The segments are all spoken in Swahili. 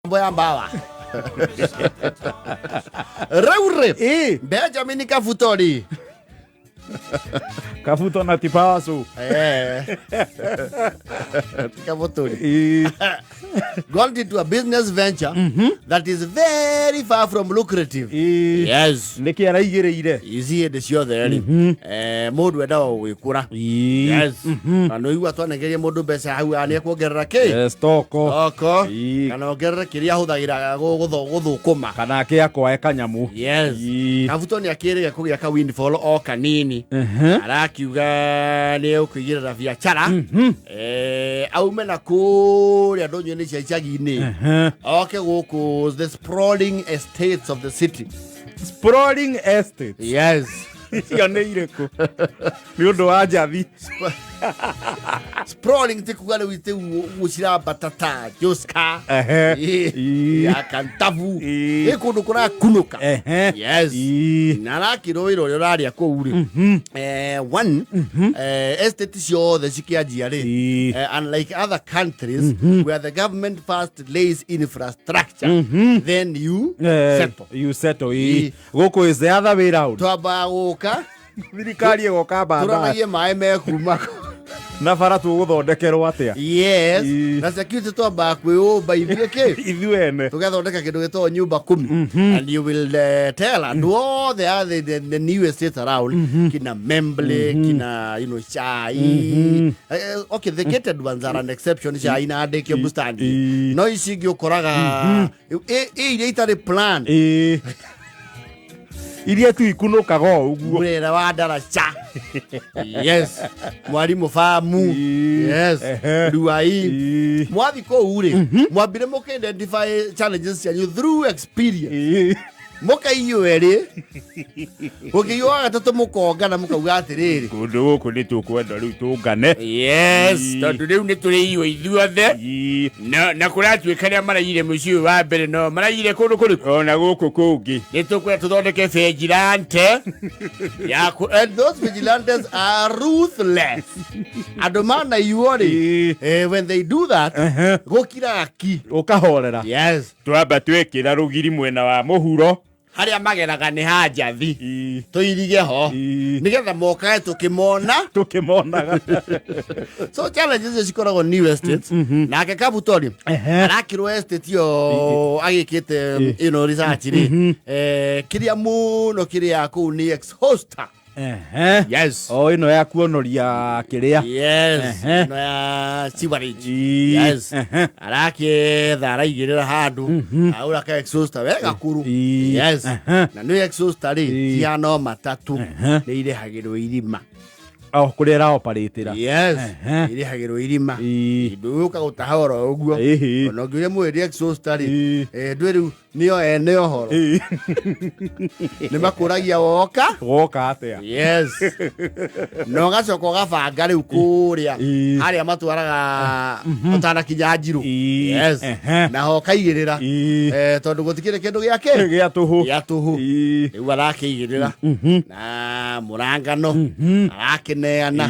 Boya mbawa. Raure. Benjamin Kafutori. Kabuto na tipawasu. Kabutori. Got into a business venture that is very far from lucrative. Yes. Niki araigireire. You see the show there. Modu edawo wikura. Yes. Ano iwa twanegeria mundu mbeca hau ane kuongerera ki. Yes, toko. Kana ongerera kiria huthagira guthukuma. Kana kia kwa kanyamu. Yes. Kabuto ni akirege kugia ka windfall o kanini. Arakiuga ni ukigirira biacara. Aume na kuria ndonyo ni cia icagi-ini. Okay, guku the sprawling estates of the city. Sprawling estates. Yes. Cio nĩ irĩkũ? Nĩ ũndũ wa njathi. Sprawling tikuga rĩu ite gucira batata Joska. Ya kantavu. Kundu kurakunuka. Yes. Na rakirũĩro rĩo raria kũu rĩ. One estate ciothe cikianjia rĩ. Unlike other countries where the government first lays infrastructure, then you settle. You settle. Gũkũ is the other way round. Twamba gũka. Thirikari ĩgoka mbamba. Tũranagie maĩ mekuma. Na bara tũgũthondekerwo atĩa? Yes. Na security twamba kwĩũmba ithuĩ kĩ? Ithuĩ ene. Tũgathondeka kĩndũ gĩtagwo nyũmba 10. And you will tell and all the new estates around. Kina Memble, kina Chai. Okay, the gated ones are an exception. Chai na andĩkio bustani. No ici ingĩ ũkoraga iria itarĩ plan. Iria tu ikunukaga ũguo. Mwĩra wa ndaraca. Yes. Mwarimu famu. Yes. Ruai. Mwathi kũu rĩ. Mwambire mũka identify challenges cianyu through experience. Mũka inyuerĩ. Ũkĩyuaga gatatũ mũkongana mũkauga atĩrĩrĩ. Kũndũ gũkũ nĩ tũkwenda rĩu tũngane. Yes. Tondũ rĩu nĩ tũrĩ iyo ithuothe. Na kũratuĩka arĩa maraigire mũciĩ ũyũ wa mbere no maraigire kũndũ kũrĩkũ. Ona gũkũ kũngĩ. Nĩ tũkwenda tũthondeke vigilante. And those vigilantes are ruthless. Andũ manaiywo rĩ. When they do that, gũkiraga ki. Ũkahorera. Yes. Twamba twĩkĩra rũgiri mwena wa mũhuro. Haria mageraga nĩ hanjathi. Tũirige ho. Nigetha mokae tũkĩmonaga. So challenges cikoragwo new estates. Nake Kabuto arakirwo estate yo agĩkĩte research rĩ. Kĩrĩa mũno kĩrĩa kũu nĩ ex-hoster. Yes. Oh, ino ya kuonoria kĩrĩa. Yes. No ya sewerage. Yes. Araketha araigĩrĩra handũ. Aura ka exhauster wega kuru. Yes. Na nĩ exhauster rĩ ciano matatũ nĩ irehagĩrwo irima. Kũrĩa ĩraoparĩtĩra. Yes. Irehagĩrwo irima. Ndũka gũtaha oro ũguo. Ona ũngĩũria mwĩrĩ exhauster rĩ. Ndwĩ rĩu nĩo ene ũhoro. Nĩ makũragia woka atĩa. Yes. No gacoka ũgabanga rĩu kũrĩa harĩa matwaraga ũtanakinya Njirũ. Yes. Na ho kaigĩrĩra tondũ gũtikĩrĩ kĩndũ gĩa tũhũ. Rĩu arakĩigĩrĩra na mũrangano arakeneana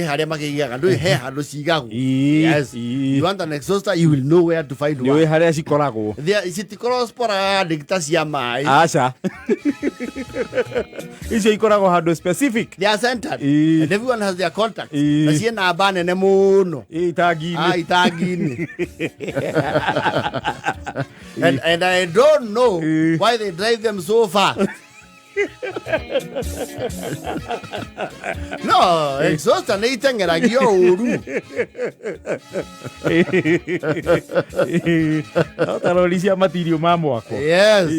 harĩa makĩigaga ndũĩ he handũ cigagwo. Yes. You want an exhauster, you will know where to find one. Nĩũĩ harĩa cikoragwo. Citikoragwo sporadic cia maĩ. Aca. Icio ikoragwo handũ specific. They are centered. And everyone has their contact. Na ciĩ namba nene mũno. Itangi-inĩ. Itangi-inĩ. And I don't know why they drive them so fast. No, exhauster nĩ iteng'eragio ũru. Tarori cia matirio ma mwako. Yes.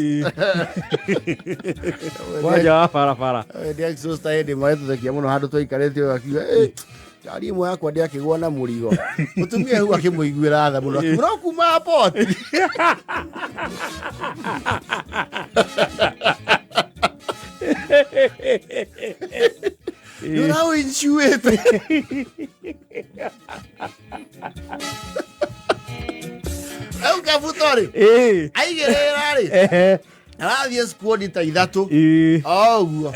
Wanja wa barabara. Nĩ exhauster hĩndĩ ĩmwe tũthekia mũno handũ tũikarĩte ũyũ akiuga ngari ĩmwe yakwa ndĩakĩgwa na mũrigo. Mũtumia hau akĩmũiguĩra tha mũno. Akiuga no kuma poti. You're now insured. Kabuto rĩ. Aigĩrĩra rĩ. arathiĩ squad ta ithatũ oguo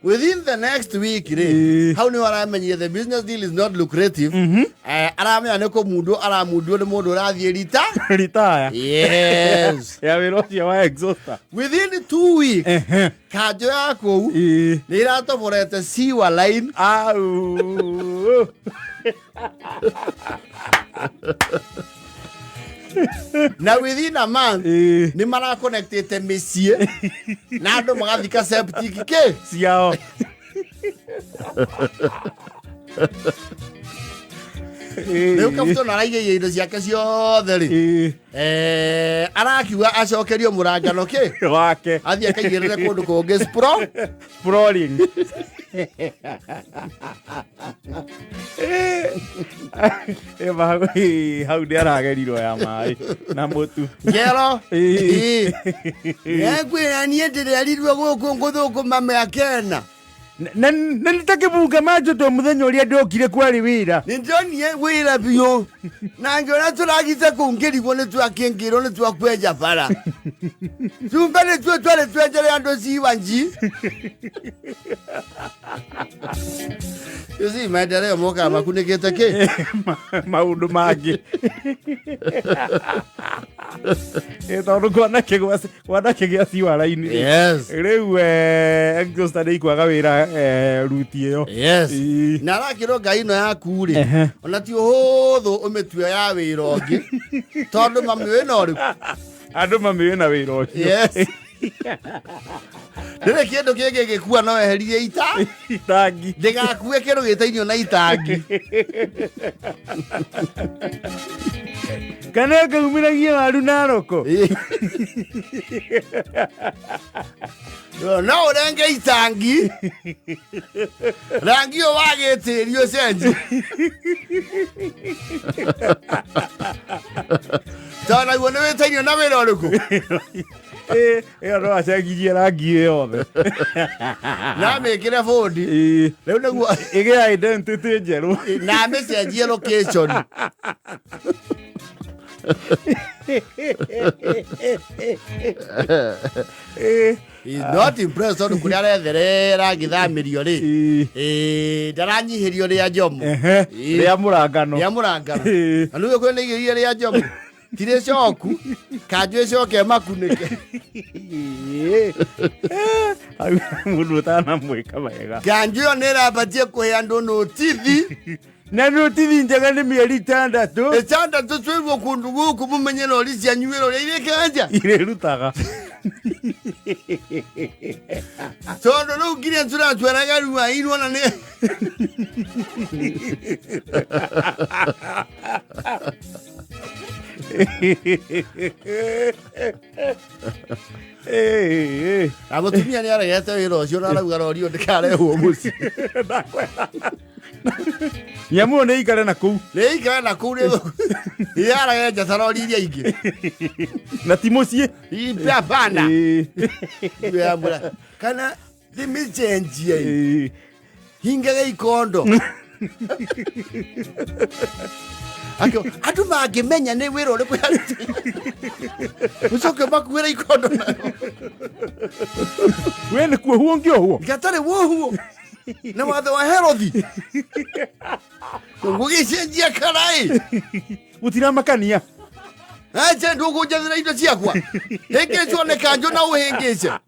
within the next week hau nĩ aramenyire the business deal is not lucrative aramenya nĩ kũmundwo aramundio nĩ mũndũ ũrathiĩ retire yes ya wĩra ũcio wa exhauster within 2 weeks kanjũ ya kũu nĩ iratoborete sewer line na within a month ni mara connectete mĩciĩ na andũ magathika septic ciao rĩu Kabuto naraigĩire indo ciake ciothe rĩ arakiuga acokerio mũrangano wake athiĩ akaigĩrĩre kũndũ kũngĩ sprawling hau nĩ aragerirwo ya maĩ na mũtu ngero nĩngwĩra niĩ ndĩrerirwo gũkũ ngũthũkũma mĩaka ĩna na nitakĩbunga manjũtwo mũthenya ũrĩa ndokire kwarĩ wĩra nĩndonire wĩra biũ na ngĩona tũragite kũu ngĩrigwo nĩ twakĩngĩrwo nĩ twakwenja bara tumbe nĩ tuo twarĩ twenjere andũ ciwa nji ici maendeleo mokaga makunĩkĩte maũndũ mangĩ tondũ kwanake gĩa ciwara-inĩ rĩu exhauster nĩ ikwaga wĩra ruti ĩyo na arakĩrwo ngai ĩno yaku rĩ ona ti ũhũthũ ũmĩtue ya wĩra ũngĩ tondũ mamĩũĩ na ũrĩkũ andũ mamĩũĩ na wĩra ũcio rĩrĩ kĩndũ kĩngĩ gĩkua no eherie itangi ndĩgakue kĩndũ gĩtainio na itangi kana kaumĩragia waru na roko no ũrenge itangi rangi ũyũ wa gĩtĩri ũcenji tondũ naguo nĩ wĩtainio na wĩra ũrĩkũ ĩyo no acengirie rangi ĩyo yothe na mĩkĩre bũndi rĩu nĩguo ĩgĩa identity njerũ na mĩcenjie location He's not impressed on kuria aretherera ngithamĩrio rĩ ndaranyihĩrio rĩa njomu rĩa mũrangano na nĩguo kwĩna igĩrĩire rĩa njomu tirĩ coku kanjũ ĩcoke makunĩke mũndũ ũtanamwĩka wega kanjũ ĩyo nĩ ĩrabatie kũhe andũ notithi na notithi njega nĩ mĩeri ĩtandatũ twĩguo kũndũ gũkũ mũmenye rori cianyu wĩra ũrĩa irĩkanja irĩrutaga tondũ rĩu nginya tũratwaraga rua iruona nĩ na mũtumia nĩ aregete wĩra ũcio na arauga rori ĩyo ndĩkarehwo mũciĩ nyamũ nĩ ikare na kũu nĩ arage njata rori iria ingĩ na ti mũciĩ hapana kana thimĩcenjie hingaga ikondo andũ mangĩmenya nĩ wĩra ũrĩkũ ũcoke makuĩra ikondo we nĩ kuohuo ngĩohuo gatarĩ wohuo na watho wa herothi gũgĩcenjia karai gũtiramakania acha ndũkũnjathĩra indo ciakwa hĩngĩcwo nĩ kanjũ na ũhĩngĩce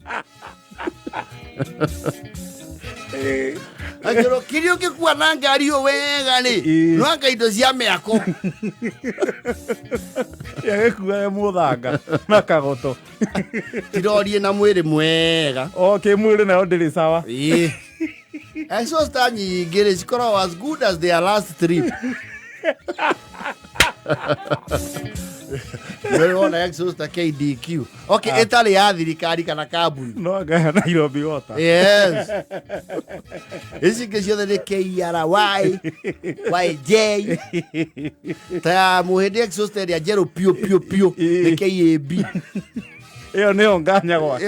akĩrwo kĩrĩa ũngĩkua na ngari ĩyo wega rĩ nwanga indo cia mĩako yagĩkuaga mũthanga na kagoto tirorie na mwĩrĩ mwega mwĩrĩ nayo ndĩrĩ sawa exhauster nyingĩ rĩ cikoragwo as good as their last trip wona exhauster KDQ ĩtarĩ ya thirikari kana kambuni no ngaya Nairobi water yes ici ingĩ ciothe nĩ KRY YJ ta mũhĩndĩ exhauster ĩrĩa njerũ piũ nĩ KAB ĩyo nĩyo nganya gwake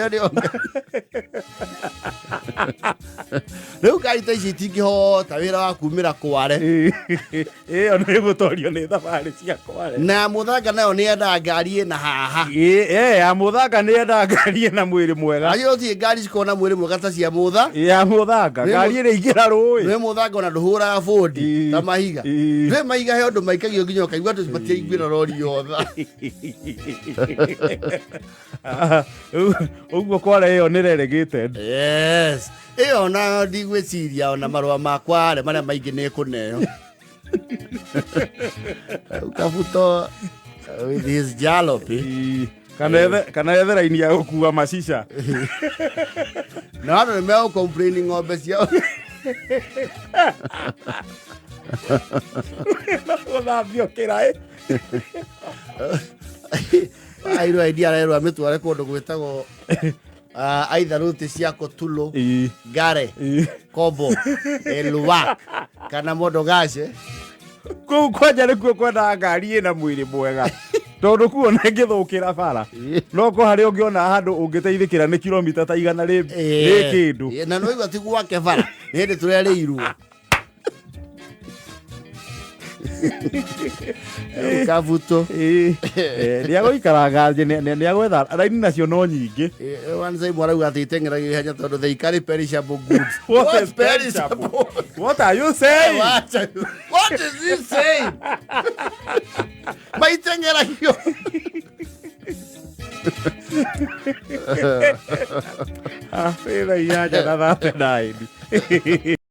rĩu ngari ta ici itingĩhota wĩra wa kumĩra Kware ĩyo nĩ gũtorio nĩ thabarĩ cia Kware na mũthanga nayo nayo nĩ enda ngari ĩna haha. Ya mũthanga nĩ enda ngari ĩna mwĩrĩ mwega. Ayo ti ngari cikona mwĩrĩ mwega ta cia mũtha. Ya mũthanga ngari ĩrĩa ingĩra rũĩ. Nĩ mũthanga ona ndũhũraga bũndi ta mahiga. Nĩ mahiga he ũndũ maikagio nginya ũkaigua tũbatie ingĩra rori yotha. Ũguo kware ĩyo nĩ relegated. Yes. Ĩyo na ndigwĩciria ona marũa makwa marĩa maingĩ nĩ kũneo. Kabuto with his jalopy. Kana ethera-inĩ ya gũkua macica. Na andũ nĩ megũcomplaini ng'ombe ciao. Gũthambio kĩraĩ. Airwo idea arerwo amĩtware kũndũ gwĩtagwo aitha ruti cia Kotulo, Gare, Kobo, Elwa kana Modogashe. Kũu kwanja nĩkuo kwenda ngari ĩna mwĩrĩ mwega. Tondũ kuo nĩ ngĩthũkĩra bara. No ko harĩa ũngĩona handũ ũngĩteithĩkĩra nĩ kilomita ta 100 rĩ kĩndũ. Na no igua ti gwake bara. Nĩ hĩndĩ tũrerĩirwo. Kabuto. Nĩ agũikara ngathĩ nĩ agwetha raini nacio no nyingĩ. One time arauga atĩ iteng'eragia ihenya tondũ they carry perishable goods. What is perishable? What are you saying? What is he saying? Maiteng'eragio. Wĩra inyanya na 39.